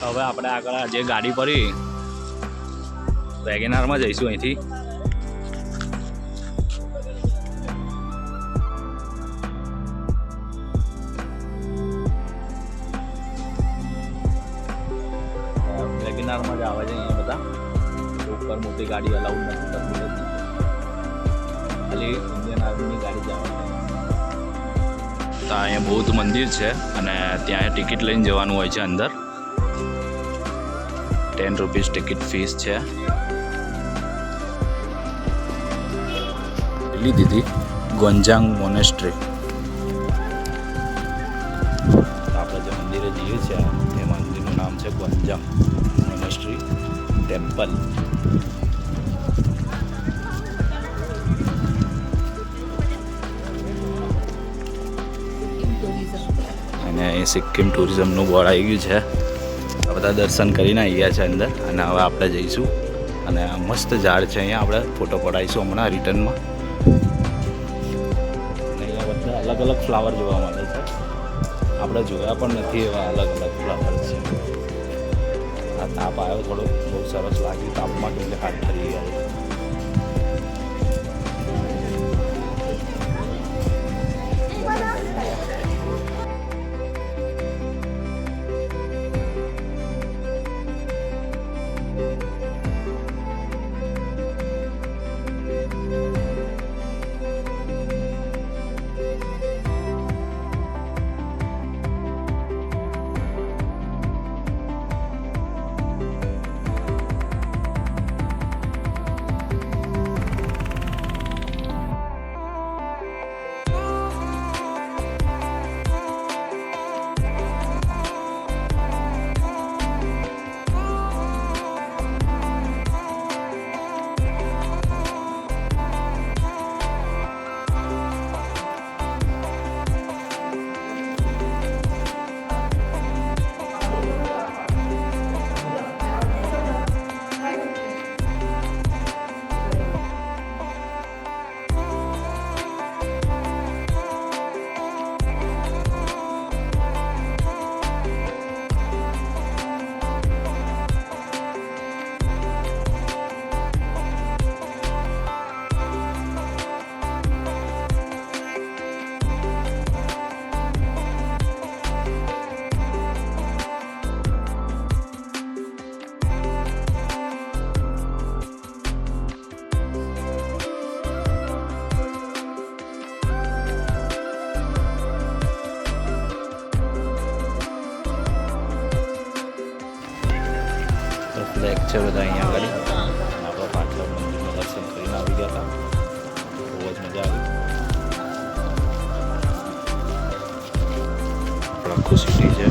હવે આપણે આગળ જે ગાડી પડી વેગેનારમાં જઈશું અહીંથી. વેગેનારમાં જ આવે છે અહીંયા બધા. ઉપર મોટી ગાડી અલાઉડ નથી કરતી, ખાલી ઇન્ડિયન આર્મીની ગાડી જ આવે છે. તો અહીંયા બૌદ્ધ મંદિર છે અને ત્યાં ટિકિટ લઈને જવાનું હોય છે અંદર. 10 રૂપીસ ટિકિટ ફીસ છે. લીધી ગોંજાંગ મોનેસ્ટ્રી. આપણે જે મંદિરે જઈએ છીએ એ મંદિરનું નામ છે ગોંજાંગ મોનેસ્ટ્રી ટેમ્પલ. અને એ સિક્કિમ ટુરિઝમનું બોર્ડ આવી ગયું છે. આ બધા દર્શન કરીને આવી ગયા છે અંદર અને હવે આપણે જઈશું. અને આ મસ્ત ઝાડ છે, અહીંયા આપણે ફોટો પડાવીશું હમણાં રિટર્નમાં. અને અહીંયા બધા અલગ અલગ ફ્લાવર જોવા મળે છે, આપણે જોયા પણ નથી એવા અલગ અલગ ફ્લાવર છે. આ તાપ આવ્યો થોડો, બહુ સરસ લાગ્યું. તાપમાં કેમ કે હાથ ઠરી ગયા. ફ્લેગ છે બધા અહીંયા આગળ. આપણે પાછળ મંદિરમાં દર્શન કરીને આવી ગયા હતા. બહુ જ મજા આવી. આખું સિટી છે.